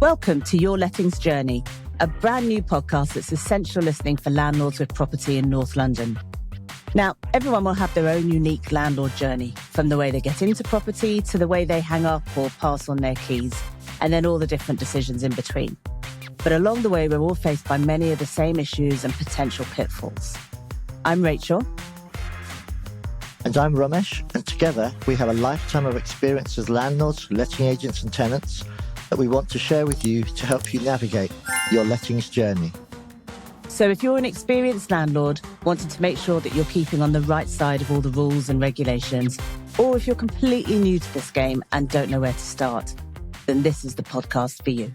Welcome to Your Lettings Journey, a brand new podcast that's essential listening for landlords with property in North London. Now, everyone will have their own unique landlord journey, from the way they get into property to the way they hang up or pass on their keys, and then all the different decisions in between. But along the way, we're all faced by many of the same issues and potential pitfalls. I'm Rachel. And I'm Ramesh, and together we have a lifetime of experience as landlords, letting agents and tenants that we want to share with you to help you navigate your lettings journey. So if you're an experienced landlord wanting to make sure that you're keeping on the right side of all the rules and regulations, or if you're completely new to this game and don't know where to start, then this is the podcast for you.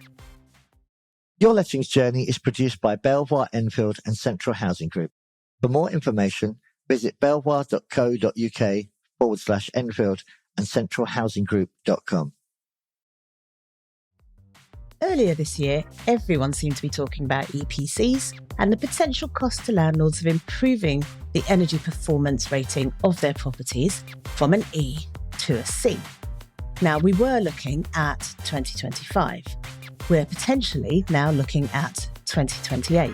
Your Lettings Journey is produced by Belvoir Enfield and Central Housing Group. For more information, visit belvoir.co.uk/Enfield and centralhousinggroup.com. Earlier this year, everyone seemed to be talking about EPCs and the potential cost to landlords of improving the energy performance rating of their properties from an E to a C. Now, we were looking at 2025. We're potentially now looking at 2028.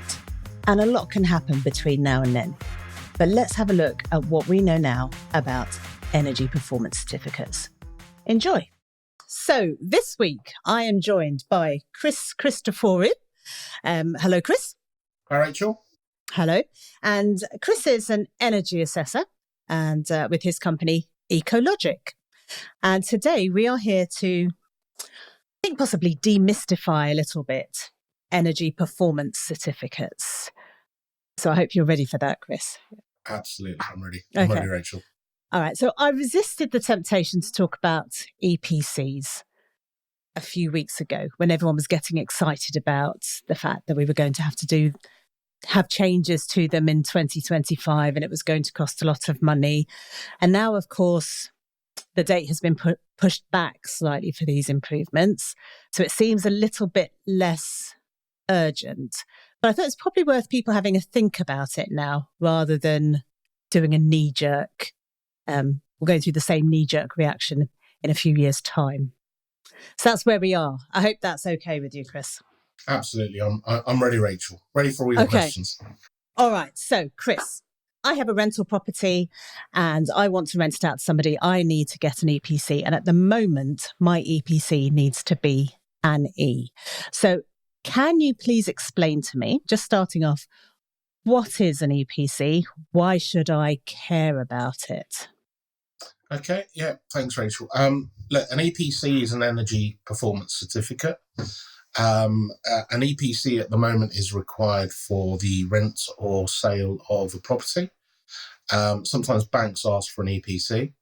And a lot can happen between now and then. But let's have a look at what we know now about energy performance certificates. Enjoy. So this week, I am joined by Chris Christophorou. Hello, Chris. Hi, Rachel. Hello. And Chris is an energy assessor and with his company, Ecologic. And today we are here to, I think, possibly demystify a little bit energy performance certificates. So I hope you're ready for that, Chris. Absolutely. I'm ready. I'm ready, Rachel. All right. So I resisted the temptation to talk about EPCs a few weeks ago when everyone was getting excited about the fact that we were going to have changes to them in 2025 and it was going to cost a lot of money. And now, of course, the date has been pushed back slightly for these improvements. So it seems a little bit less urgent. But I thought it's probably worth people having a think about it now rather than doing a knee-jerk. We're going through the same knee-jerk reaction in a few years' time. So that's where we are. I hope that's okay with you, Chris. Absolutely. I'm ready, Rachel. Ready for all your questions. All right. So, Chris, I have a rental property and I want to rent it out to somebody. I need to get an EPC. And at the moment, my EPC needs to be an E. So can you please explain to me, just starting off, what is an EPC? Why should I care about it? Okay. Yeah. Thanks, Rachel. Look, an EPC is an energy performance certificate. An EPC at the moment is required for the rent or sale of a property. Sometimes banks ask for an EPC.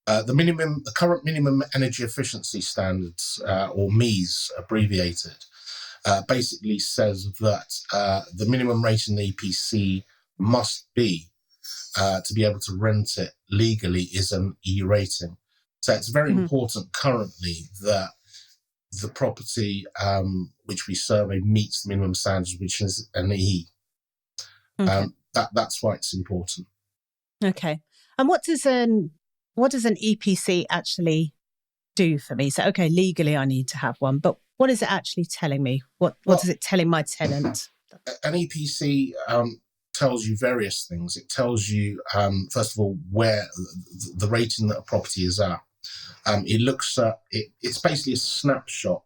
The current minimum energy efficiency standards, or MEES abbreviated, basically says that the minimum rate in the EPC must be to be able to rent it legally is an E rating. So it's very important currently that the property which we survey meets the minimum standards, which is an E. Okay. That's why it's important. Okay. And what does an EPC actually do for me? So, okay, legally I need to have one, but what is it actually telling me? What is it telling my tenant? An EPC tells you various things. It tells you, first of all, where the rating that a property is at. It looks at it. It's basically a snapshot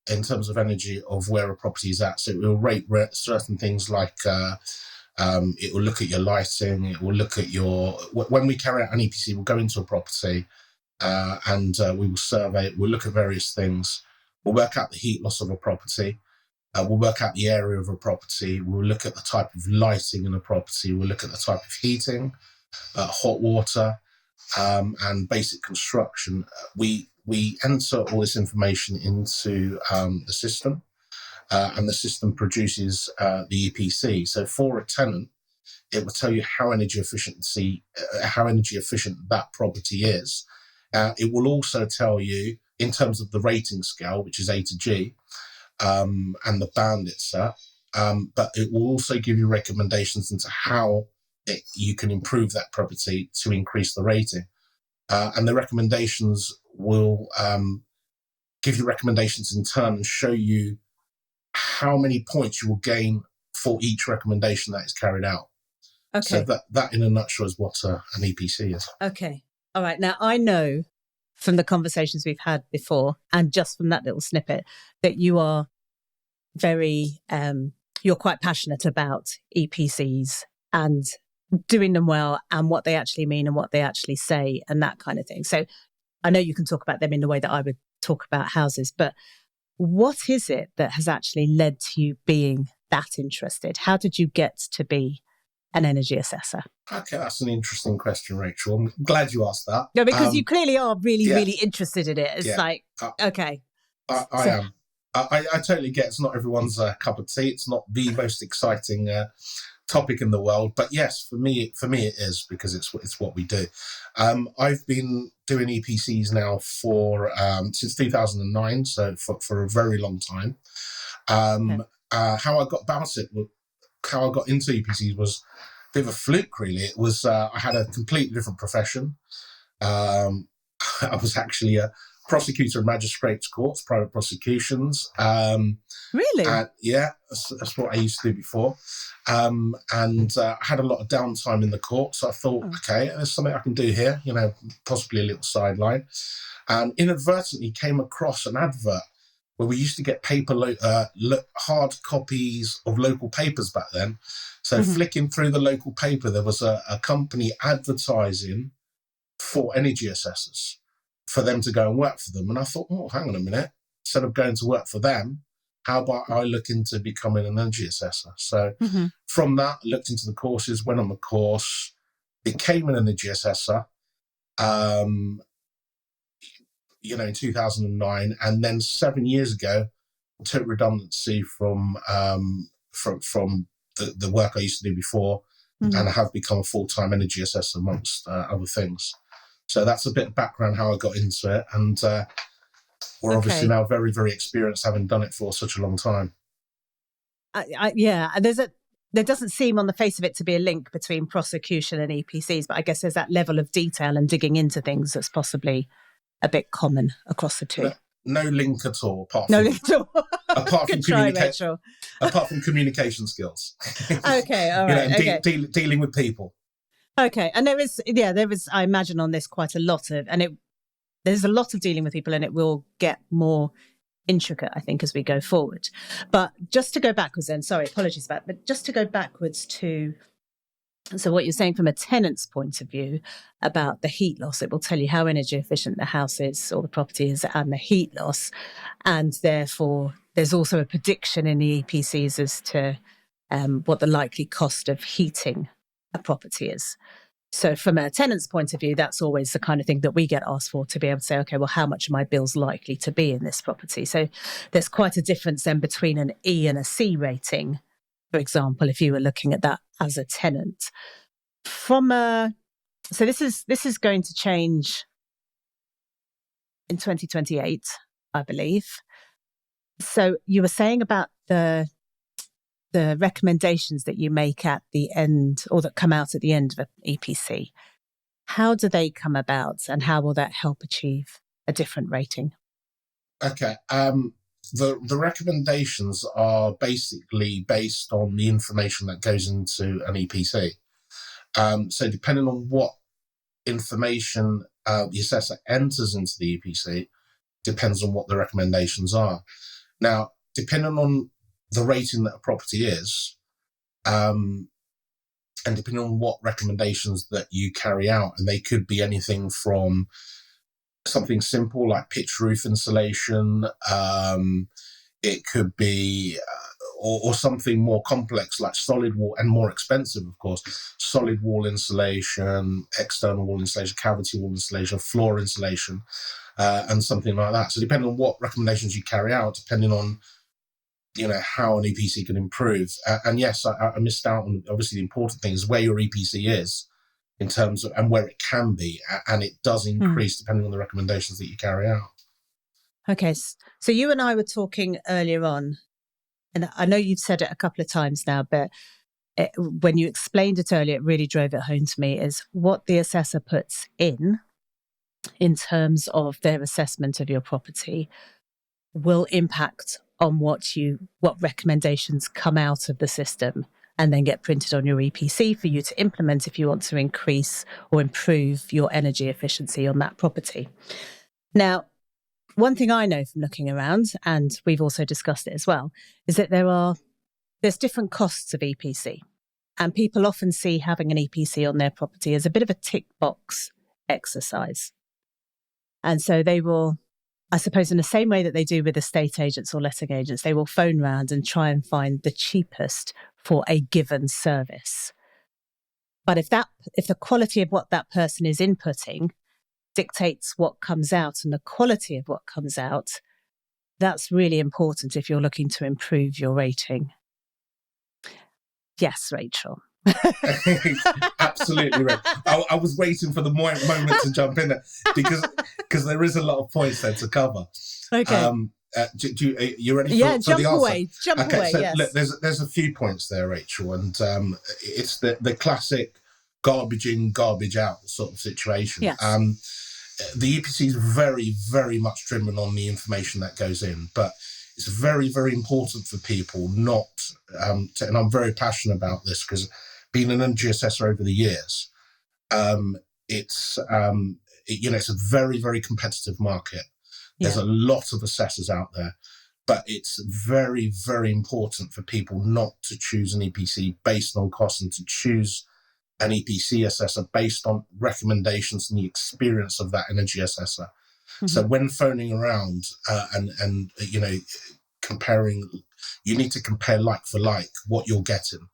in terms of energy of where a property is at. So it will rate certain things like it will look at your lighting. It will look at when we carry out an EPC, we'll go into a property and we will survey it. We'll look at various things. We'll work out the heat loss of a property. We'll work out the area of a property. We'll look at the type of lighting in a property. We'll look at the type of heating, hot water, and basic construction. We enter all this information into the system, and the system produces the EPC. So for a tenant, it will tell you how energy efficient that property is. It will also tell you, in terms of the rating scale, which is A to G, and the band it's at, but it will also give you recommendations into how you can improve that property to increase the rating. And the recommendations will give you recommendations in turn and show you how many points you will gain for each recommendation that is carried out. Okay. So that in a nutshell is what an EPC is. Okay. All right. Now, I know from the conversations we've had before, and just from that little snippet, that you are you're quite passionate about EPCs and doing them well and what they actually mean and what they actually say and that kind of thing. So I know you can talk about them in the way that I would talk about houses, but what is it that has actually led to you being that interested? How did you get to be an energy assessor? Okay, that's an interesting question, Rachel. I'm glad you asked that. No, because you clearly are really interested in it. It's okay. I am. I totally get it's not everyone's cup of tea. It's not the most exciting topic in the world, but yes, for me it is, because it's what we do. I've been doing EPCs now for since 2009, so for a very long time. How I got about it, how I got into EPCs was a bit of a fluke, really. It was I had a completely different profession. I was actually a prosecutor in magistrates' courts, private prosecutions. Really? Yeah, that's what I used to do before. And I had a lot of downtime in the court, so I thought, okay, there's something I can do here, possibly a little sideline. And inadvertently came across an advert where we used to get paper, hard copies of local papers back then. So flicking through the local paper, there was a company advertising for energy assessors, for them to go and work for them. And I thought, hang on a minute, instead of going to work for them, how about I look into becoming an energy assessor? So from that, I looked into the courses, went on the course, became an energy assessor, in 2009. And then 7 years ago, took redundancy from the work I used to do before, and I have become a full-time energy assessor amongst other things. So that's a bit of background how I got into it. And we're obviously now very, very experienced, having done it for such a long time. Yeah. And there doesn't seem on the face of it to be a link between prosecution and EPCs, but I guess there's that level of detail and digging into things that's possibly a bit common across the two. No link at all, apart from communication skills. Okay, all right. Dealing with people. Okay, and there is, I imagine on this quite a lot of, there's a lot of dealing with people, and it will get more intricate, I think, as we go forward. But just to go backwards then, sorry, apologies about that, but just to go backwards to, so what you're saying from a tenant's point of view about the heat loss, it will tell you how energy efficient the house is or the property is and the heat loss. And therefore, there's also a prediction in the EPCs as to what the likely cost of heating a property is. So from a tenant's point of view, that's always the kind of thing that we get asked for, to be able to say, okay, well, how much are my bills likely to be in this property? So there's quite a difference then between an E and a C rating, for example, if you were looking at that as a tenant. So this is going to change in 2028, I believe. So you were saying about the recommendations that you make at the end, or that come out at the end of an EPC. How do they come about, and how will that help achieve a different rating? Okay. The recommendations are basically based on the information that goes into an EPC. So depending on what information the assessor enters into the EPC, depends on what the recommendations are. Now, depending on the rating that a property is, and depending on what recommendations that you carry out, and they could be anything from something simple like pitch roof insulation, it could be, or something more complex like solid wall, and more expensive, of course, solid wall insulation, external wall insulation, cavity wall insulation, floor insulation, and something like that. So depending on what recommendations you carry out, depending on how an EPC can improve. And yes, I missed out on, obviously, the important thing is where your EPC is in terms of, and where it can be. And it does increase depending on the recommendations that you carry out. Okay. So you and I were talking earlier on, and I know you've said it a couple of times now, but when you explained it earlier, it really drove it home to me, is what the assessor puts in terms of their assessment of your property will impact on what recommendations come out of the system and then get printed on your EPC for you to implement if you want to increase or improve your energy efficiency on that property. Now, one thing I know from looking around, and we've also discussed it as well, is that there's different costs of EPC. And people often see having an EPC on their property as a bit of a tick box exercise. And so they will, I suppose, in the same way that they do with estate agents or letting agents, they will phone round and try and find the cheapest for a given service. But if the quality of what that person is inputting dictates what comes out and the quality of what comes out, that's really important if you're looking to improve your rating. Yes, Rachel. Absolutely right. I was waiting for the moment to jump in there because there is a lot of points there to cover. Okay. You ready for the answer? Jump away. So yes. Look, there's a few points there, Rachel, and it's the classic garbage in, garbage out sort of situation. Yes. The EPC is very, very much driven on the information that goes in, but it's very, very important for people not to, and I'm very passionate about this because being an energy assessor over the years, it's a very, very competitive market. There's a lot of assessors out there, but it's very, very important for people not to choose an EPC based on cost and to choose an EPC assessor based on recommendations and the experience of that energy assessor. Mm-hmm. So when phoning around and comparing, you need to compare like for like what you're getting.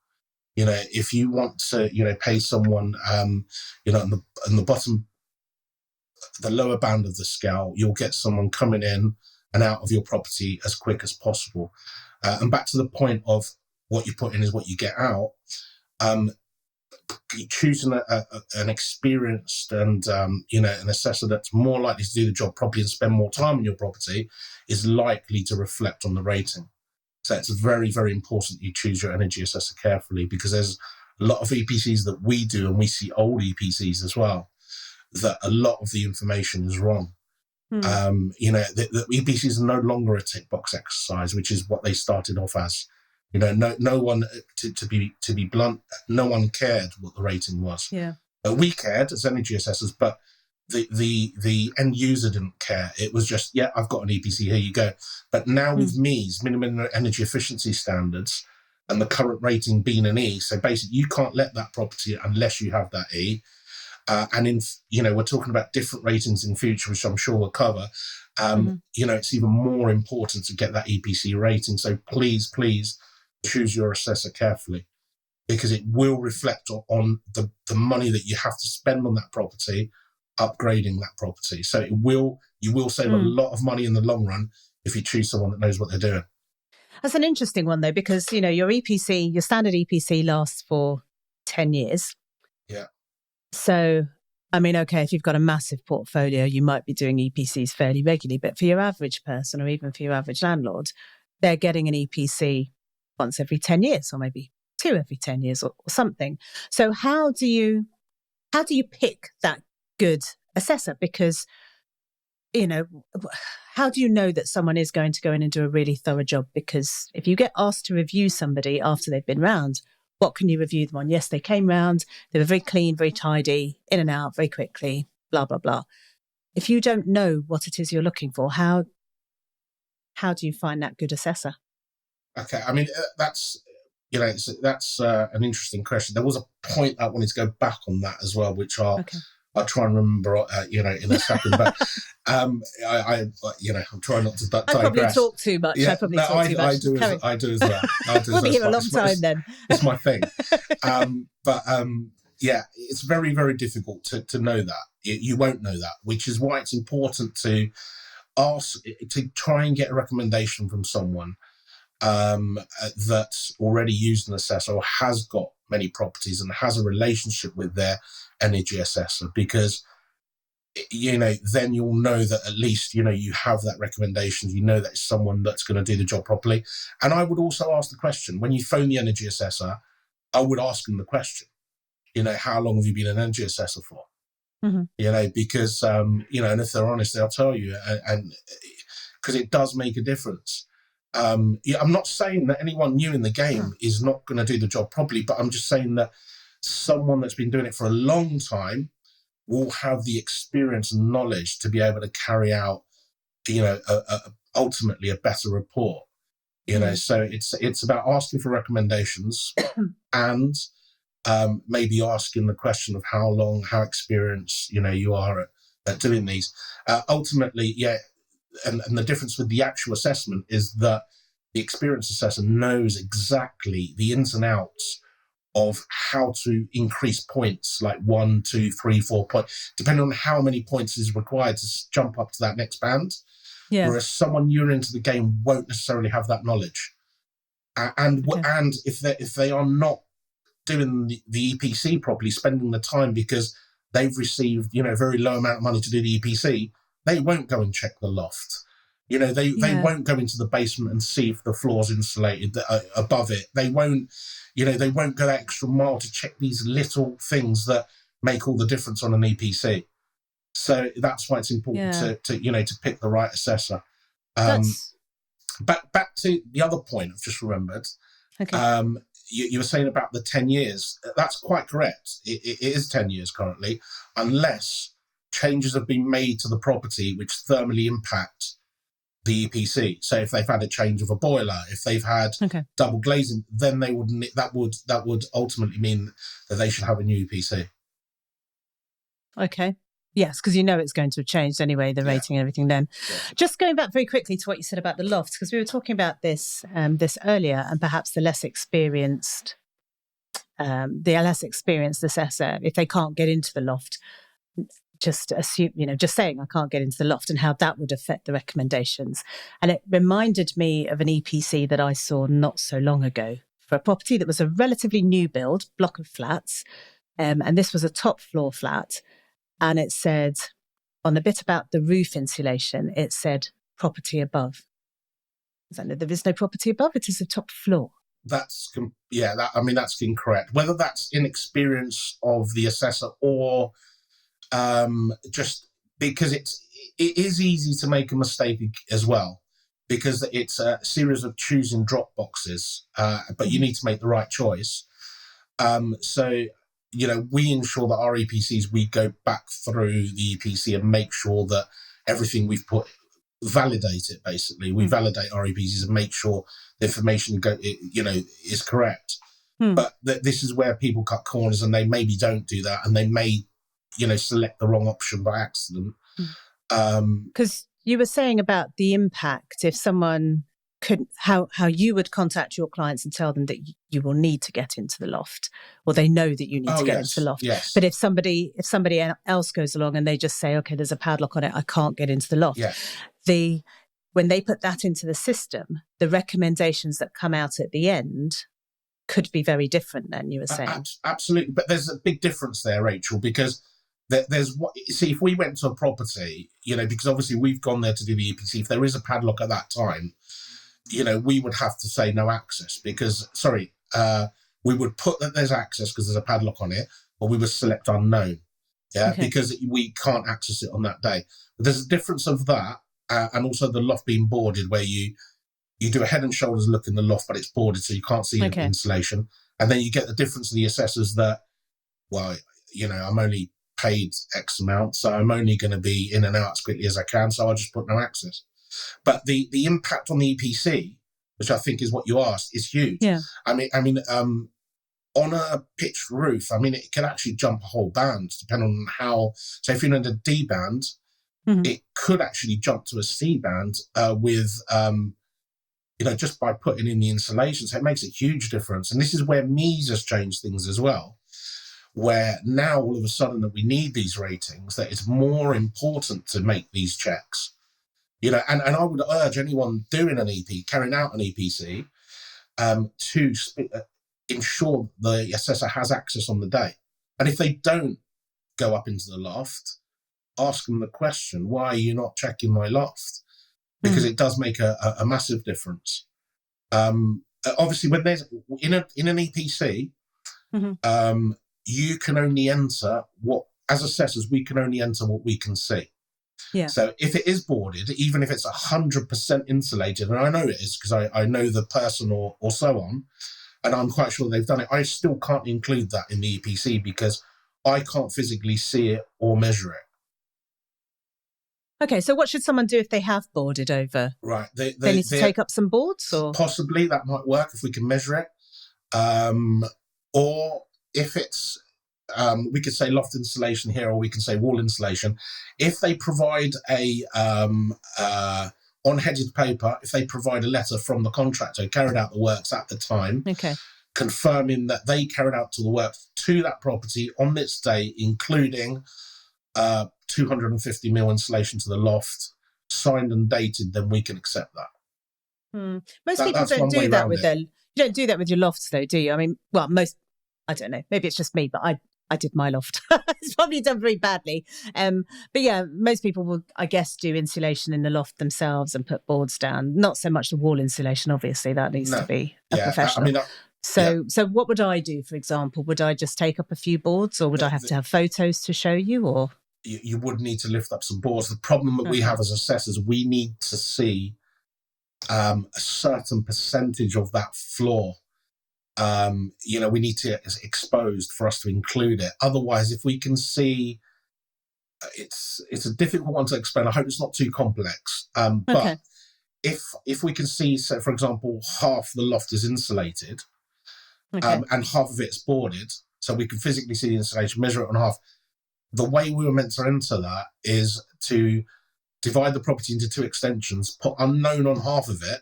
If you want to, pay someone, on the bottom, the lower band of the scale, you'll get someone coming in and out of your property as quick as possible. And back to the point of what you put in is what you get out. Choosing an experienced and an assessor that's more likely to do the job properly and spend more time on your property is likely to reflect on the rating. So it's very, very important you choose your energy assessor carefully, because there's a lot of EPCs that we do, and we see old EPCs as well, that a lot of the information is wrong. The EPCs are no longer a tick box exercise, which is what they started off as. No one, to be blunt, no one cared what the rating was. Yeah, we cared as energy assessors, but the end user didn't care. It was just, I've got an EPC, here you go. But now with MEES, minimum energy efficiency standards, and the current rating being an E, so basically you can't let that property unless you have that E. And we're talking about different ratings in future, which I'm sure we'll cover. It's even more important to get that EPC rating. So please choose your assessor carefully, because it will reflect on the money that you have to spend on that property, upgrading that property. So you will save a lot of money in the long run if you choose someone that knows what they're doing. That's an interesting one though, because your standard EPC lasts for 10 years. Yeah. So, if you've got a massive portfolio, you might be doing EPCs fairly regularly, but for your average person, or even for your average landlord, they're getting an EPC once every 10 years, or maybe 2 every 10 years or something. So how do you pick that good assessor? Because, how do you know that someone is going to go in and do a really thorough job? Because if you get asked to review somebody after they've been round, what can you review them on? Yes, they came round, they were very clean, very tidy, in and out very quickly, blah, blah, blah. If you don't know what it is you're looking for, how do you find that good assessor? Okay, that's an interesting question. There was a point I wanted to go back on that as well, which I'll try and remember, in a second. But I'm trying not to digress. I probably talk too much. Yeah, I do as well. We'll be here a long time then. It's my thing. It's very, very difficult to know that. You won't know that, which is why it's important to try and get a recommendation from someone that's already used an assessor or has got many properties and has a relationship with their energy assessor, because then you'll know that at least you have that recommendation, that it's someone that's going to do the job properly. And I would also ask the question, when you phone the energy assessor, I would ask them the question, how long have you been an energy assessor for? Because and if they're honest, they'll tell you, and because it does make a difference. I'm not saying that anyone new in the game is not going to do the job properly, but I'm just saying that someone that's been doing it for a long time will have the experience and knowledge to be able to carry out, ultimately a better report. So it's about asking for recommendations and maybe asking the question of how experienced you are at doing these. Ultimately, and the difference with the actual assessment is that the experienced assessor knows exactly the ins and outs of how to increase points, like 1, 2, 3, 4 points, depending on how many points is required to jump up to that next band. Yeah. Whereas someone new into the game won't necessarily have that knowledge. And if they are not doing the EPC properly, spending the time because they've received a very low amount of money to do the EPC, they won't go and check the loft. They won't go into the basement and see if the floor's insulated above it. They won't go that extra mile to check these little things that make all the difference on an EPC. So that's why it's important to pick the right assessor. Back to the other point I've just remembered. Okay. You were saying about the 10 years. That's quite correct. It is 10 years currently, unless changes have been made to the property which thermally impact the EPC. So if they've had a change of a boiler, if they've had double glazing, then they wouldn't. That would ultimately mean that they should have a new EPC. Okay. Yes, because it's going to have changed anyway, the rating and everything then. Yeah. Just going back very quickly to what you said about the lofts, because we were talking about this earlier, and perhaps the less experienced assessor, if they can't get into the loft, just assume, just saying I can't get into the loft, and how that would affect the recommendations. And it reminded me of an EPC that I saw not so long ago for a property that was a relatively new build, block of flats. And this was a top floor flat. And it said, on the bit about the roof insulation, it said property above. There is no property above, it is a top floor. That's incorrect. Whether that's inexperience of the assessor or just because it is easy to make a mistake as well, because it's a series of choosing drop boxes, but you need to make the right choice. We ensure that our EPCs, we go back through the EPC and make sure that everything we've put, validate it basically. We validate our EPCs and make sure the information is correct. But this is where people cut corners, and they maybe don't do that, and they may select the wrong option by accident. Because you were saying about the impact, if someone could, how you would contact your clients and tell them that you will need to get into the loft, or they know that you need to get into the loft. Yes. But if somebody else goes along and they just say, okay, there's a padlock on it, I can't get into the loft. Yes. When they put that into the system, the recommendations that come out at the end could be very different than you were saying. Absolutely. But there's a big difference there, Rachel, because if we went to a property, because obviously we've gone there to do the EPC, if there is a padlock at that time, we would have to say no access because, we would put that there's access because there's a padlock on it, but we would select unknown, because we can't access it on that day. But there's a difference of that, and also the loft being boarded, where you do a head and shoulders look in the loft, but it's boarded, so you can't see the insulation. And then you get the difference of the assessors that, I'm only paid X amount, so I'm only going to be in and out as quickly as I can, so I'll just put no access. But the impact on the EPC, which I think is what you asked, is huge. Yeah. I mean, on a pitched roof, it can actually jump a whole band depending on how. So if you're in a D band, it could actually jump to a C band with, just by putting in the insulation. So it makes a huge difference. And this is where MEES has changed things as well, where now all of a sudden that we need these ratings, that it's more important to make these checks. And I would urge anyone doing carrying out an EPC, to ensure the assessor has access on the day. And if they don't go up into the loft, ask them the question, why are you not checking my loft? Because it does make a massive difference. Obviously, when there's in an EPC, you can only enter as assessors, we can only enter what we can see. Yeah. So if it is boarded, even if it's 100% insulated, and I know it is because I know the person or so on, and I'm quite sure they've done it, I still can't include that in the EPC because I can't physically see it or measure it. Okay, so what should someone do if they have boarded over? Right. They need to take up some boards, or possibly that might work if we can measure it. Or if it's, we could say loft insulation here, or we can say wall insulation. If they provide a on headed paper, if they provide a letter from the contractor who carried out the works at the time, okay, confirming that they carried out the work to that property on this day, including 250 mil insulation to the loft, signed and dated, then we can accept that. Most people don't do that with their. You don't do that with your lofts, though, do you? I mean, well, I don't know. Maybe it's just me, but I did my loft. It's probably done very badly. But yeah, most people will, I guess, do insulation in the loft themselves and put boards down. Not so much the wall insulation, obviously. That needs to be a professional. So what would I do, for example? Would I just take up a few boards, or would I have to have photos to show you, or? You would need to lift up some boards. The problem that we have as assessors, we need to see a certain percentage of that floor. We need to it's exposed for us to include it. Otherwise, if we can see, it's a difficult one to explain. I hope it's not too complex. But if we can see, so for example, half the loft is insulated, and half of it's boarded, so we can physically see the insulation, measure it on half. The way we were meant to enter that is to divide the property into two extensions, put unknown on half of it,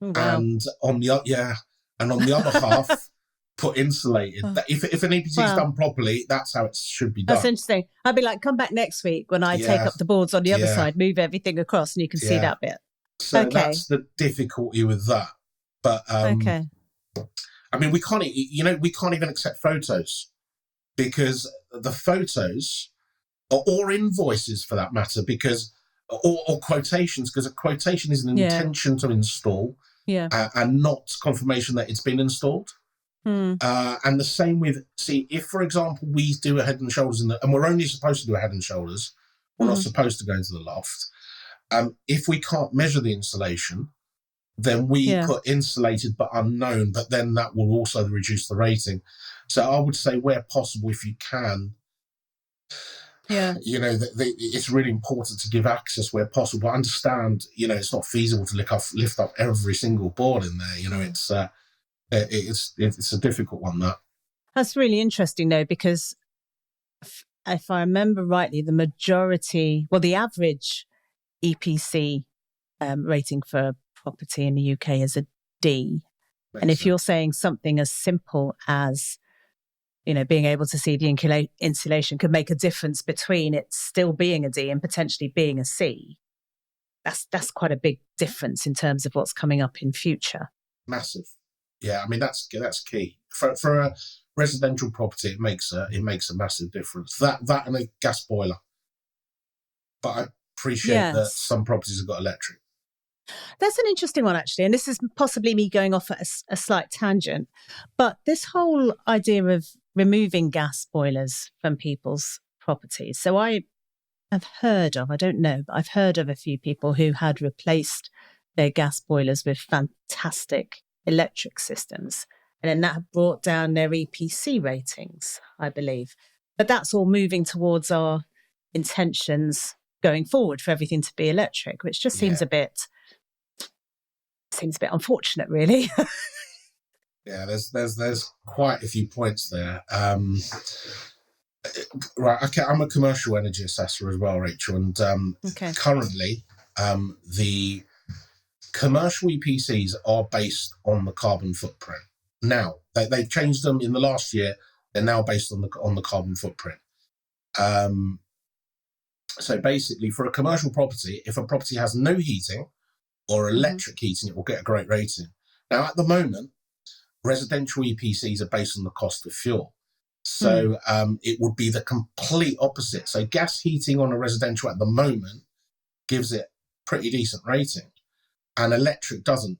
and on the other half, put insulated. If an EPC is done properly, that's how it should be done. That's interesting. I'd be like, come back next week when I take up the boards on the other side, move everything across, and you can see that bit. So that's the difficulty with that. But I mean, we can't even accept photos, because the photos, or invoices for that matter, because or quotations, because a quotation is an intention to install, and not confirmation that it's been installed. And the same with, if for example we do a head and shoulders and we're only supposed to do a head and shoulders, we're not supposed to go into the loft. If we can't measure the insulation, then we put insulated but unknown, but then that will also reduce the rating. So I would say, where possible, if you can, it's really important to give access where possible. I understand, it's not feasible to lift up every single board in there. It's a difficult one, that. That's really interesting, though, because if I remember rightly, the average EPC rating for a property in the UK is a D. And if you're saying something as simple as, being able to see the insulation could make a difference between it still being a D and potentially being a C, that's quite a big difference in terms of what's coming up in future. Massive. Yeah, I mean, that's key. For a residential property, it makes a massive difference. That and a gas boiler. But I appreciate that some properties have got electric. That's an interesting one, actually. And this is possibly me going off at a slight tangent. But this whole idea of removing gas boilers from people's properties. So I have heard of, I don't know, but I've heard of a few people who had replaced their gas boilers with fantastic electric systems. And then that had brought down their EPC ratings, I believe. But that's all moving towards our intentions going forward for everything to be electric, which just seems a bit unfortunate, really. Yeah, there's quite a few points there. Right, okay, I'm a commercial energy assessor as well, Rachel, and currently the commercial EPCs are based on the carbon footprint. Now they've changed them in the last year. They're now based on the carbon footprint. So basically, for a commercial property, if a property has no heating or electric heating, it will get a great rating. Now, at the moment, residential EPCs are based on the cost of fuel. So it would be the complete opposite. So gas heating on a residential at the moment gives it pretty decent rating, and electric doesn't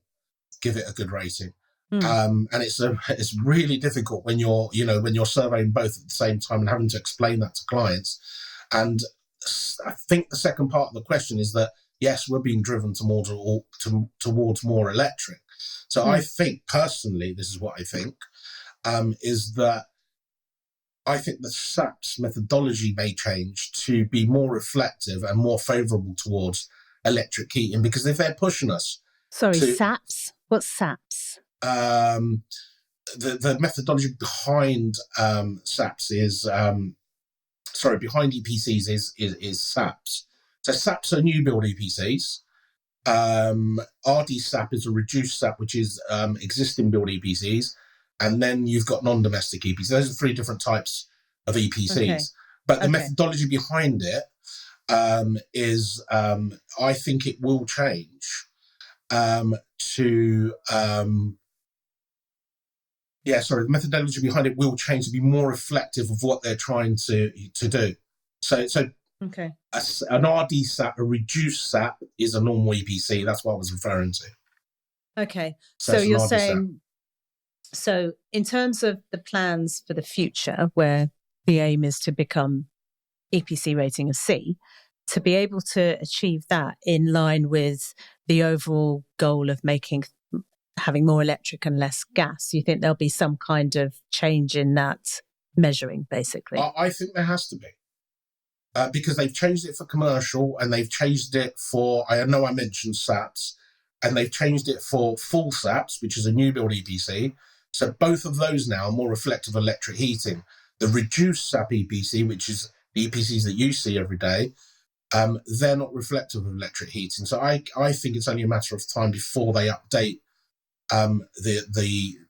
give it a good rating. And it's really difficult when you're surveying both at the same time and having to explain that to clients. And I think the second part of the question is that, yes, we're being driven towards more electric. So I think, personally, this is what I think, is that I think the SAP's methodology may change to be more reflective and more favourable towards electric heating, because if they're pushing us... Sorry, SAPs? What's SAPs? The methodology behind SAPs is... behind EPCs is SAPs. So SAPs are new build EPCs. RD SAP is a reduced SAP, which is existing build EPCs. And then you've got non-domestic EPCs. Those are 3 different types of EPCs. Okay. But the methodology behind it is, I think it will change the methodology behind it will change to be more reflective of what they're trying to do. So okay. An RD SAP, a reduced SAP, is a normal EPC. That's what I was referring to. Okay. So you're saying, so in terms of the plans for the future, where the aim is to become EPC rating of C, to be able to achieve that in line with the overall goal of having more electric and less gas, you think there'll be some kind of change in that measuring, basically? I think there has to be. Because they've changed it for commercial, and they've changed it for, I know I mentioned SAPs, and they've changed it for full SAPs, which is a new build EPC. So both of those now are more reflective of electric heating. The reduced SAP EPC, which is the EPCs that you see every day, they're not reflective of electric heating. So I think it's only a matter of time before they update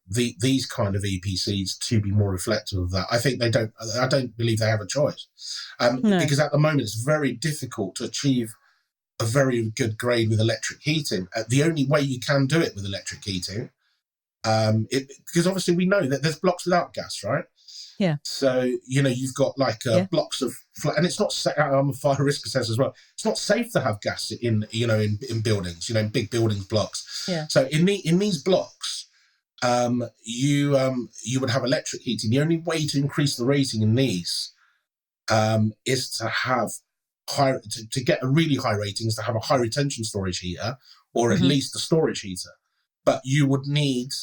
these kind of EPCs to be more reflective of that. I don't believe they have a choice. Because at the moment it's very difficult to achieve a very good grade with electric heating. The only way you can do it with electric heating, because obviously we know that there's blocks without gas, right? Yeah. So, you've got blocks of, and it's not, I'm a fire risk assessor as well. It's not safe to have gas in buildings, in big buildings blocks. Yeah. So in these blocks, you would have electric heating. The only way to increase the rating in these is to have to get a really high rating, is to have a high retention storage heater, or at least a storage heater. But you would need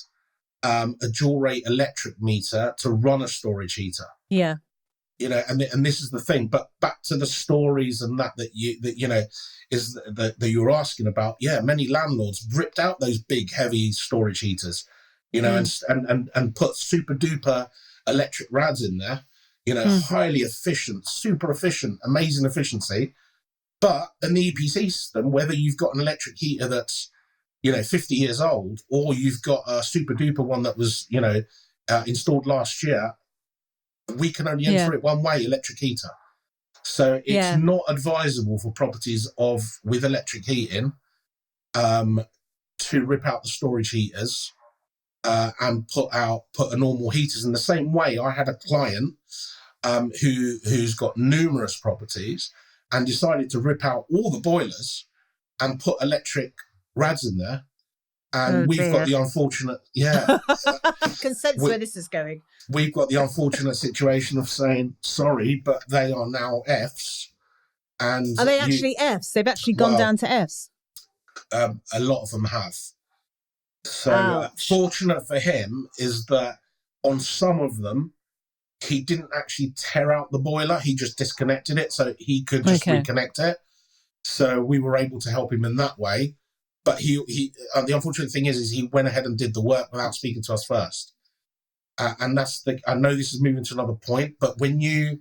a dual rate electric meter to run a storage heater. Yeah. And this is the thing. But back to the stories and that you were asking about. Yeah, many landlords ripped out those big, heavy storage heaters, and put super duper electric rads in there. Highly efficient, super efficient, amazing efficiency. But in the EPC system, whether you've got an electric heater that's 50 years old, or you've got a super duper one that was installed last year, we can only enter it one way, electric heater. So it's not advisable for properties with electric heating to rip out the storage heaters and put a normal heaters. In the same way, I had a client who's got numerous properties and decided to rip out all the boilers and put electric rads in there. And we've got the unfortunate, can sense where this is going. We've got the unfortunate situation of saying, sorry, but they are now Fs. And are they actually Fs? They've actually gone down to Fs? A lot of them have. So fortunate for him is that on some of them, he didn't actually tear out the boiler. He just disconnected it, so he could just reconnect it. So we were able to help him in that way. But the unfortunate thing is he went ahead and did the work without speaking to us first. And that's I know this is moving to another point, but whenever,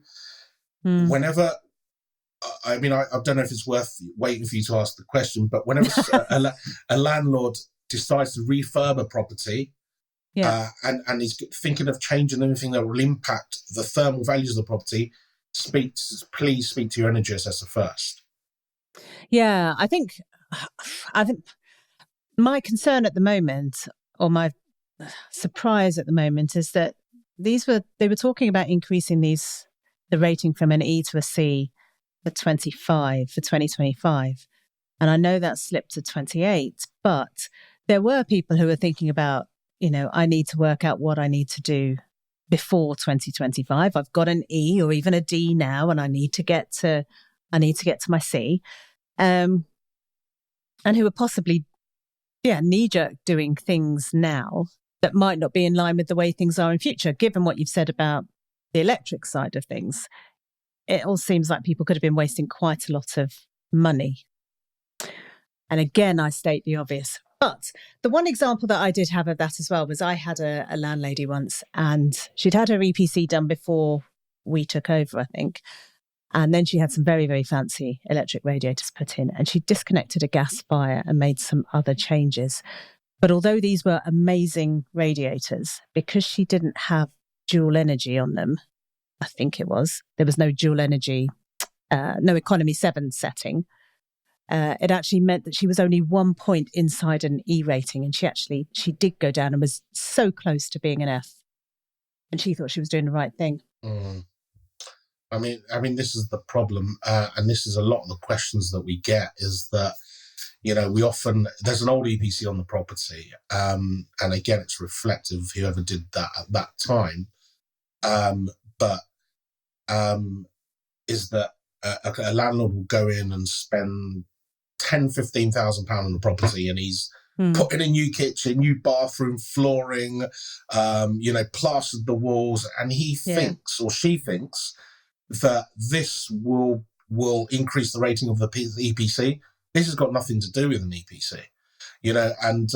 I don't know if it's worth waiting for you to ask the question, but whenever a landlord decides to refurb a property, and he's thinking of changing anything that will impact the thermal values of the property, please speak to your energy assessor first. Yeah, I think my concern at the moment, or my surprise at the moment, is that they were talking about increasing the rating from an E to a C for 2025. And I know that slipped to 28, but there were people who were thinking about, I need to work out what I need to do before 2025. I've got an E or even a D now, and I need to get to I need to get to my C, and who are possibly, knee-jerk doing things now that might not be in line with the way things are in future, given what you've said about the electric side of things. It all seems like people could have been wasting quite a lot of money. And again, I state the obvious. But the one example that I did have of that as well was I had a landlady once, and she'd had her EPC done before we took over, I think. And then she had some very, very fancy electric radiators put in, and she disconnected a gas fire and made some other changes. But although these were amazing radiators, because she didn't have dual energy on them, I think there was no dual energy, no economy 7 setting. It actually meant that she was only 1 point inside an E rating, and she did go down and was so close to being an F, and she thought she was doing the right thing. I mean, this is the problem, and this is a lot of the questions that we get, is that, we often, there's an old EPC on the property, and again, it's reflective of whoever did that at that time, but is that a landlord will go in and spend £10,000-15,000 on the property, and he's put in a new kitchen, new bathroom, flooring, plastered the walls, and he thinks, or she thinks, that this will increase the rating of the EPC. This has got nothing to do with an EPC, and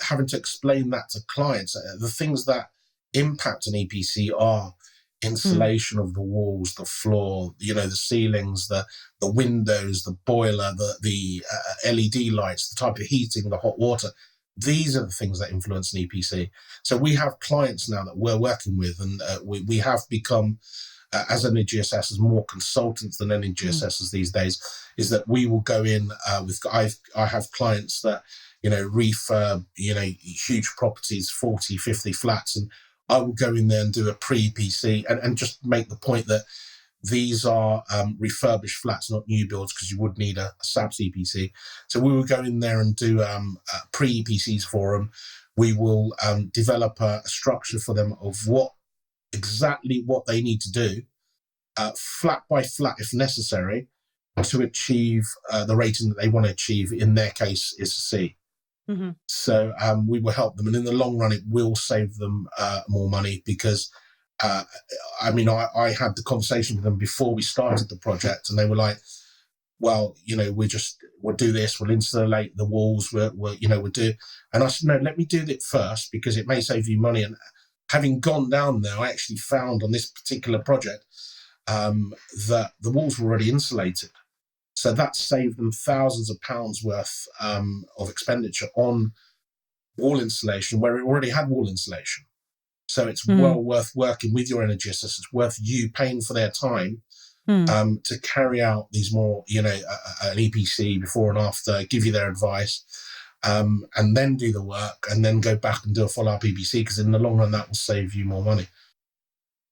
having to explain that to clients, the things that impact an EPC are insulation of the walls, the floor, the ceilings, the windows, the boiler, the LED lights, the type of heating, the hot water. These are the things that influence an EPC. So we have clients now that we're working with, and we have become, as energy assessors, more consultants than energy assessors these days, is that we will go in with, I have clients that, refurb, huge properties, 40, 50 flats, and I will go in there and do a pre-EPC and just make the point that these are refurbished flats, not new builds, because you would need a SAPS EPC. So we will go in there and do pre-EPCs for them. We will develop a structure for them of exactly what they need to do, flat by flat if necessary, to achieve the rating that they want to achieve. In their case, is a C. So we will help them, and in the long run, it will save them more money, because I had the conversation with them before we started the project, and they were like, well, we'll do this, we'll insulate the walls, we'll do. And I said, no, let me do it first, because it may save you money. And having gone down there, I actually found on this particular project that the walls were already insulated. So that saved them thousands of pounds worth of expenditure on wall insulation, where it already had wall insulation. So it's well worth working with your energy assessors. It's worth you paying for their time to carry out these more, an EPC before and after, give you their advice, and then do the work, and then go back and do a follow-up EPC, because in the long run, that will save you more money.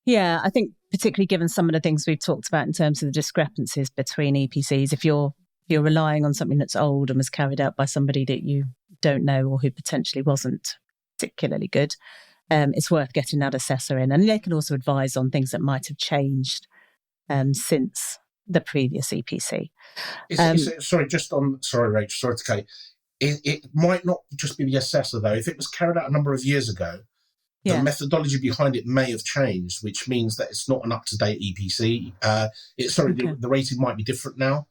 Yeah, I think particularly given some of the things we've talked about in terms of the discrepancies between EPCs, if you're relying on something that's old and was carried out by somebody that you don't know, or who potentially wasn't particularly good, it's worth getting that assessor in. And they can also advise on things that might have changed since the previous EPC. Sorry, Rach, sorry to cut you. It might not just be the assessor, though. If it was carried out a number of years ago, the methodology behind it may have changed, which means that it's not an up-to-date EPC. The rating might be different now.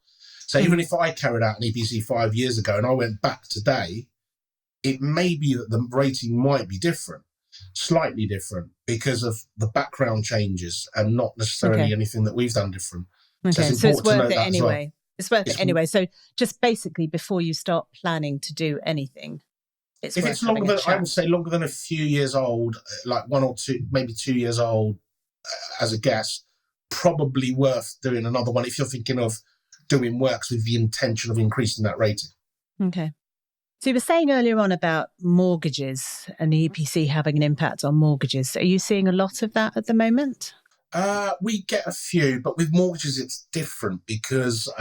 So even if I carried out an EPC 5 years ago and I went back today, it may be that the rating might be different, slightly different, because of the background changes and not necessarily anything that we've done different. Okay, so it's worth it anyway. Well. It's worth it anyway. So just basically, before you start planning to do anything, if it's longer than, I would say longer than a few years old, like 1 or 2, maybe 2 years old, as a guess, probably worth doing another one if you're thinking of doing works with the intention of increasing that rating. Okay. So you were saying earlier on about mortgages and the EPC having an impact on mortgages. Are you seeing a lot of that at the moment? We get a few, but with mortgages it's different, because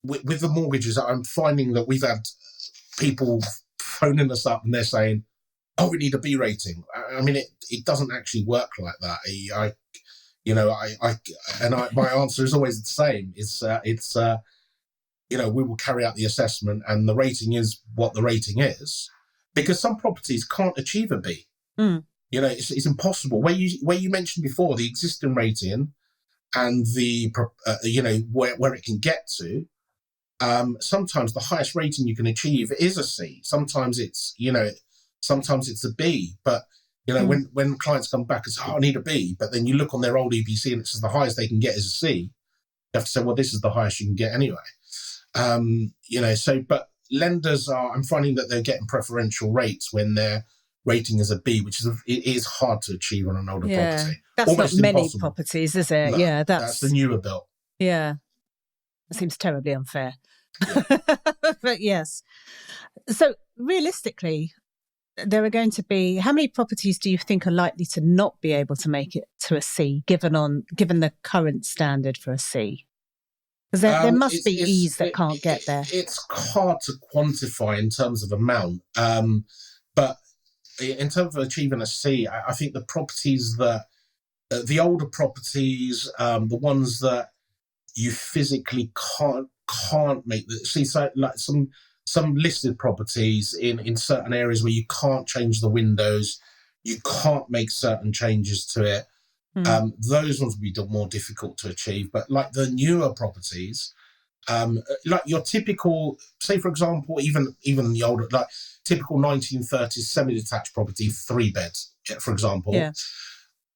with the mortgages, I'm finding that we've had people phoning us up and they're saying, oh, we need a B rating. I mean, it doesn't actually work like that. My answer is always the same. We will carry out the assessment, and the rating is what the rating is, because some properties can't achieve a B. It's impossible. Where you mentioned before, the existing rating and the where it can get to. Sometimes the highest rating you can achieve is a C. Sometimes it's a B. But when clients come back and say, "Oh, I need a B," but then you look on their old EPC and it says the highest they can get is a C. You have to say, "Well, this is the highest you can get anyway." But lenders I'm finding that they're getting preferential rates when their rating is a B, which is hard to achieve on an older property. That's almost not many impossible. Properties, is it? No, that's the newer build. Yeah, it seems terribly unfair. Yeah. But yes. So realistically, there are going to be, how many properties do you think are likely to not be able to make it to a C, given the current standard for a C? Because there must be E's that can't get there. It's hard to quantify in terms of amount, but in terms of achieving a C, I think the properties that, the older properties, the ones that you physically can't make the C, so like some listed properties in certain areas where you can't change the windows, you can't make certain changes to it. Those ones would be more difficult to achieve. But like the newer properties, like your typical, say for example, even the older, like typical 1930s semi-detached property, 3-bed, for example. Yeah.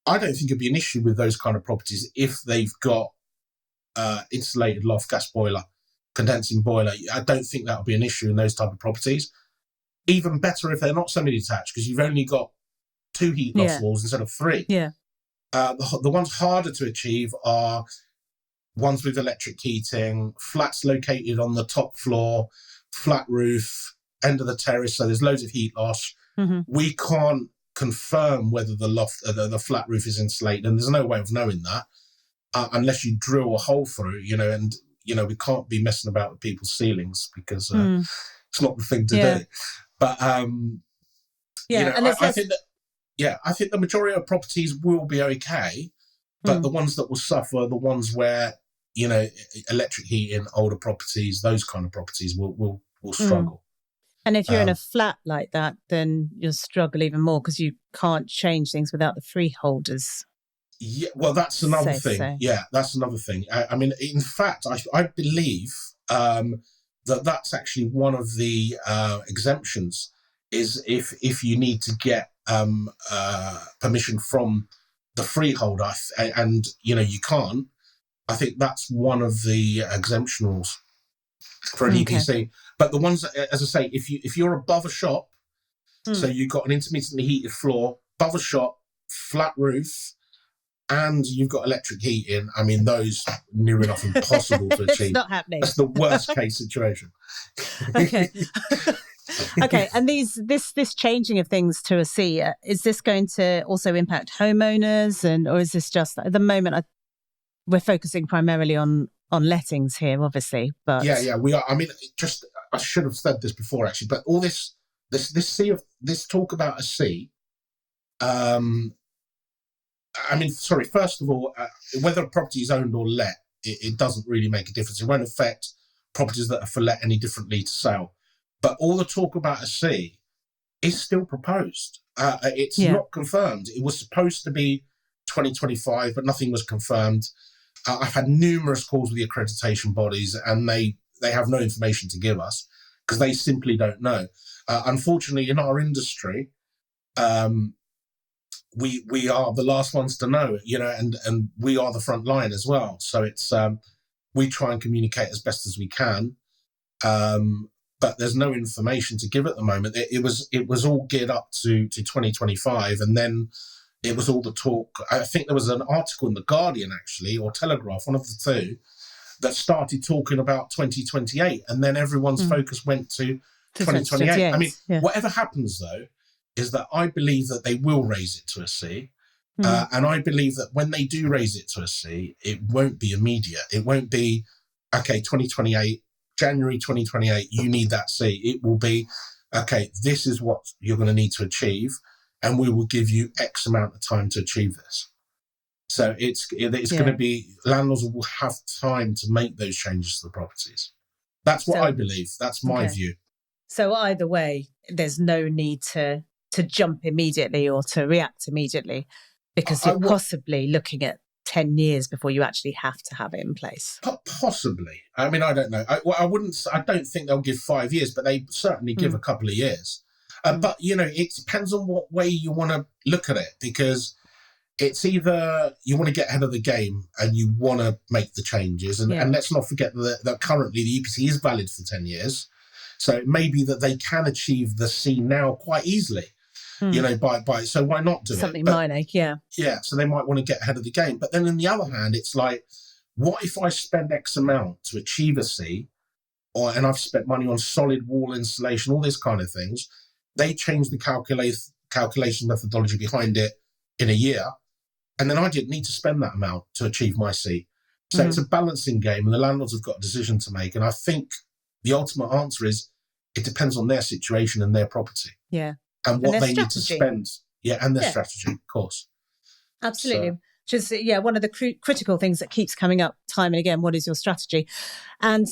I don't think it'd be an issue with those kind of properties if they've got insulated loft, gas boiler, condensing boiler. I don't think that'll be an issue in those type of properties. Even better if they're not semi-detached, because you've only got 2 heat loss walls instead of 3. Yeah. The ones harder to achieve are ones with electric heating, flats located on the top floor, flat roof, end of the terrace, so there's loads of heat loss. We can't confirm whether the flat roof is insulated, and there's no way of knowing that unless you drill a hole through, and we can't be messing about with people's ceilings because it's not the thing to do. But I think that. Yeah, I think the majority of properties will be okay, but the ones that will suffer are the ones where, electric heating, older properties, those kind of properties will struggle. And if you're in a flat like that, then you'll struggle even more because you can't change things without the freeholders. Yeah, well, that's another thing. So. Yeah, that's another thing. I mean, in fact, I believe that's actually one of the exemptions is if you need to get permission from the freeholder and you can't. I think that's one of the exemption rules for an EPC. But the ones, as I say, if you're above a shop, so you've got an intermittently heated floor, above a shop, flat roof, and you've got electric heating, I mean, those near enough impossible to achieve. It's not happening. That's the worst case situation. Okay. Okay, and this changing of things to a C, is this going to also impact homeowners, or is this just at the moment? We're focusing primarily on lettings here, obviously, but yeah, we are. I mean, I should have said this before actually, but all this talk about a C. I mean, sorry. First of all, whether a property is owned or let, it doesn't really make a difference. It won't affect properties that are for let any differently to sale. But all the talk about a C is still proposed. It's not confirmed. It was supposed to be 2025, but nothing was confirmed. I've had numerous calls with the accreditation bodies, and they have no information to give us because they simply don't know. Unfortunately, in our industry, we are the last ones to know, and we are the front line as well. So it's we try and communicate as best as we can. But there's no information to give at the moment. It was all geared up to 2025, and then it was all the talk. I think there was an article in The Guardian, actually, or Telegraph, one of the two, that started talking about 2028, and then everyone's focus went to 2028. I mean, whatever happens, though, is that I believe that they will raise it to a C, and I believe that when they do raise it to a C, it won't be immediate. It won't be, okay, 2028, January 2028, you need that C. It will be, okay, this is what you're going to need to achieve, and we will give you X amount of time to achieve this. So it's Yeah. going to be, landlords will have time to make those changes to the properties. That's what I believe. That's my view. So either way, there's no need to jump immediately or to react immediately, because you're possibly looking at 10 years before you actually have to have it in place. Possibly. I mean, I don't know. I don't think they'll give 5 years, but they certainly give a couple of years. But, it depends on what way you want to look at it, because it's either you want to get ahead of the game and you want to make the changes. And let's not forget that currently the EPC is valid for 10 years. So it may be that they can achieve the C now quite easily, by so why not do something it? minor, Yeah, so they might want to get ahead of the game. But then on the other hand, it's like, what if I spend X amount to achieve a C, and I've spent money on solid wall insulation, all this kind of things. They change the calculation methodology behind it in a year, and then I didn't need to spend that amount to achieve my C. So it's a balancing game, and the landlords have got a decision to make. And I think the ultimate answer is it depends on their situation and their property. Yeah. And what they need to spend. Yeah, and their strategy, of course. Absolutely. Just, one of the critical things that keeps coming up time and again, what is your strategy? And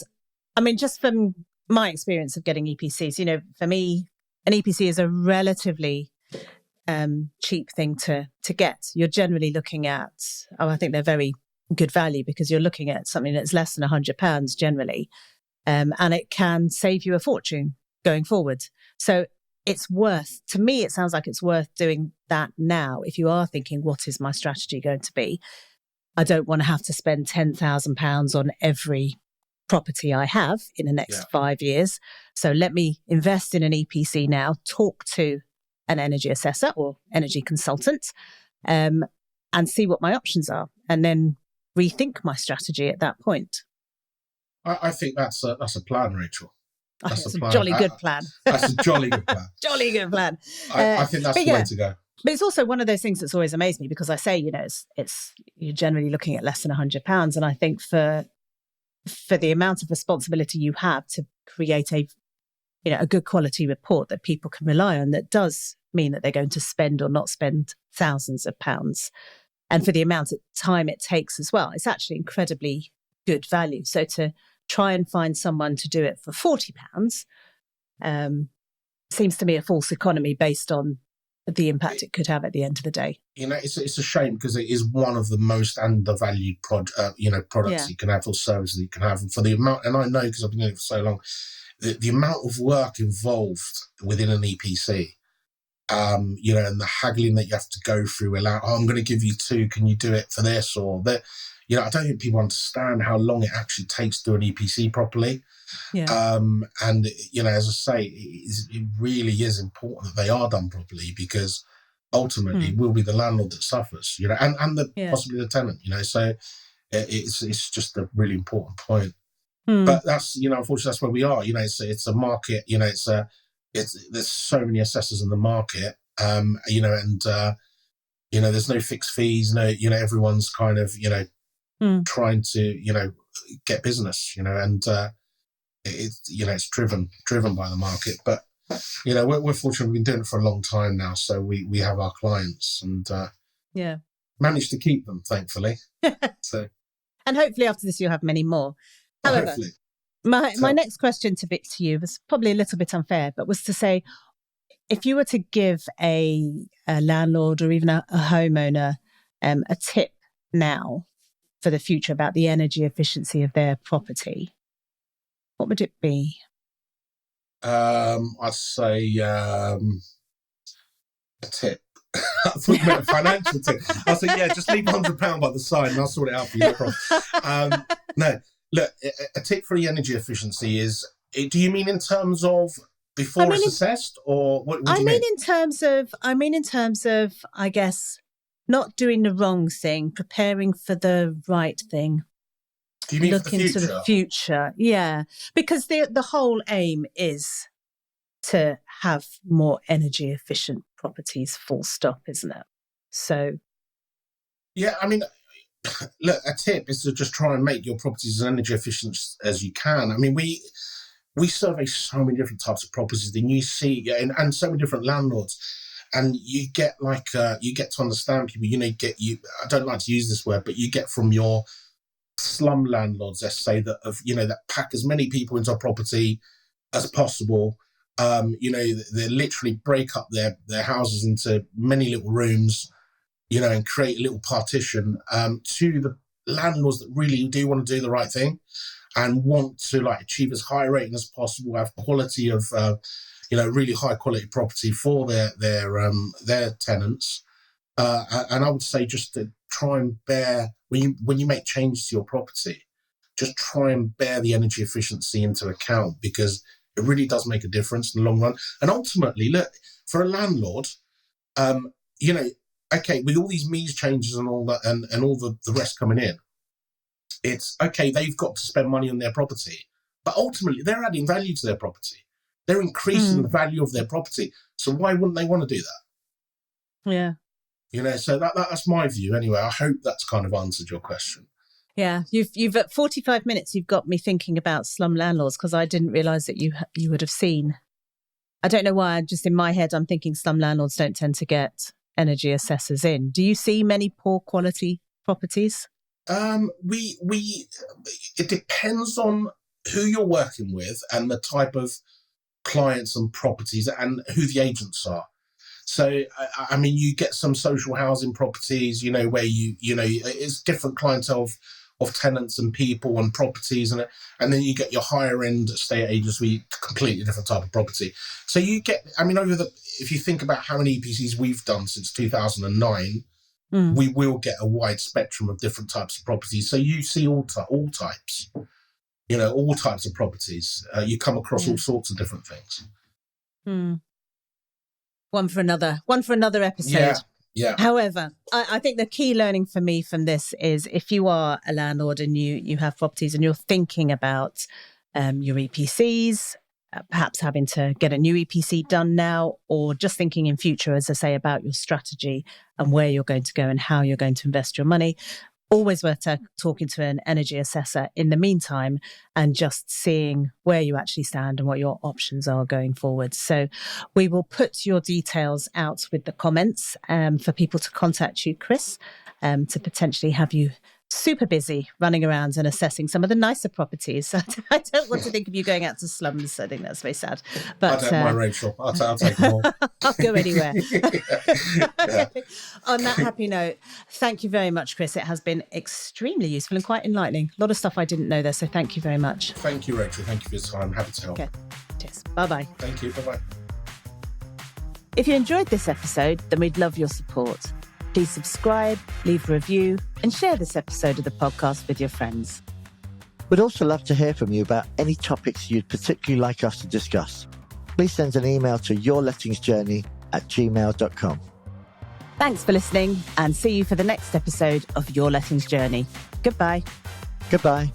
I mean, just from my experience of getting EPCs, for me, an EPC is a relatively cheap thing to get. You're generally looking at, I think they're very good value, because you're looking at something that's less than £100 generally. And it can save you a fortune going forward. So to me, it sounds like it's worth doing that now. If you are thinking, what is my strategy going to be? I don't want to have to spend £10,000 on every property I have in the next 5 years. So let me invest in an EPC now, talk to an energy assessor or energy consultant, and see what my options are, and then rethink my strategy at that point. I think that's a plan, Rachel. That's a jolly good plan. That's a jolly good plan. Jolly good plan. I think that's the way to go. But it's also one of those things that's always amazed me, because I say, it's you're generally looking at less than £100, and I think for the amount of responsibility you have to create a good quality report that people can rely on, that does mean that they're going to spend or not spend thousands of pounds, and for the amount of time it takes as well, it's actually incredibly good value. So to try and find someone to do it for £40 seems to me a false economy based on the impact it could have at the end of the day. It's a shame, because it is one of the most undervalued products you can have, or services you can have. And for the amount, and I know because I've been doing it for so long, the amount of work involved within an EPC, and the haggling that you have to go through, I'm going to give you 2, can you do it for this or that? I don't think people understand how long it actually takes to do an EPC properly. Yeah. And as I say, it really is important that they are done properly, because ultimately it will be the landlord that suffers, and possibly the tenant, so it's just a really important point. But that's, unfortunately that's where we are. It's a market, there's so many assessors in the market, and there's no fixed fees, everyone's kind of, trying to, get business, and it's driven by the market. But, we're fortunate, we've been doing it for a long time now. So we have our clients and managed to keep them, thankfully. So, and hopefully after this, you'll have many more. However, hopefully. My next question to you was probably a little bit unfair, but was to say, if you were to give a landlord or even a homeowner a tip now for the future about the energy efficiency of their property, what would it be? I'd say a tip. I thought you meant a financial tip. I said, just leave £100 by the side and I'll sort it out for you. No problem. No, look, a tip for the energy efficiency is, do you mean in terms of before it's assessed, or what do you mean? I mean in terms of, I guess, not doing the wrong thing, preparing for the right thing. Do you mean look into the future? Yeah, because the whole aim is to have more energy efficient properties, full stop, isn't it? So, yeah, I mean, look, a tip is to just try and make your properties as energy efficient as you can. I mean, we survey so many different types of properties, and you see, and so many different landlords. and you get you get to understand people. I don't like to use this word, but you get from your slum landlords, let's say, that pack as many people into a property as possible. They literally break up their houses into many little rooms, and create a little partition, to the landlords that really do want to do the right thing and want to achieve as high a rating as possible, have quality of, really high quality property for their tenants. And I would say just to try and bear, when you make changes to your property, just try and bear the energy efficiency into account, because it really does make a difference in the long run. And ultimately, look, for a landlord, okay, with all these MEES changes and all that, and all the rest coming in, it's okay, they've got to spend money on their property, but ultimately they're adding value to their property. They're increasing the value of their property. So why wouldn't they want to do that? Yeah. So that's my view anyway. I hope that's kind of answered your question. Yeah, you've at 45 minutes, you've got me thinking about slum landlords, because I didn't realise that you would have seen. I don't know why, just in my head, I'm thinking slum landlords don't tend to get energy assessors in. Do you see many poor quality properties? It depends on who you're working with and the type of clients and properties and who the agents are. So, I mean, you get some social housing properties, where it's different clientele of tenants and people and properties, and then you get your higher end estate agents with completely different type of property. So you get, I mean, if you think about how many EPCs we've done since 2009, we will get a wide spectrum of different types of properties. So you see all types, all types of properties. You come across all sorts of different things. One for another episode. Yeah. However, I think the key learning for me from this is, if you are a landlord and you have properties and you're thinking about your EPCs, perhaps having to get a new EPC done now, or just thinking in future, as I say, about your strategy and where you're going to go and how you're going to invest your money, always worth talking to an energy assessor in the meantime, and just seeing where you actually stand and what your options are going forward. So we will put your details out with the comments for people to contact you, Chris, to potentially have you super busy running around and assessing some of the nicer properties. I don't want to think of you going out to slums. I think that's very sad. But I don't mind, Rachel. I'll take them all. I'll go anywhere. Yeah. On that happy note, thank you very much, Chris. It has been extremely useful and quite enlightening. A lot of stuff I didn't know there, so thank you very much. Thank you, Rachel. Thank you for your time. Happy to help. Okay. Cheers. Bye-bye. Thank you. Bye-bye. If you enjoyed this episode, then we'd love your support. Please subscribe, leave a review, and share this episode of the podcast with your friends. We'd also love to hear from you about any topics you'd particularly like us to discuss. Please send an email to yourlettingsjourney@gmail.com. Thanks for listening, and see you for the next episode of Your Lettings Journey. Goodbye. Goodbye.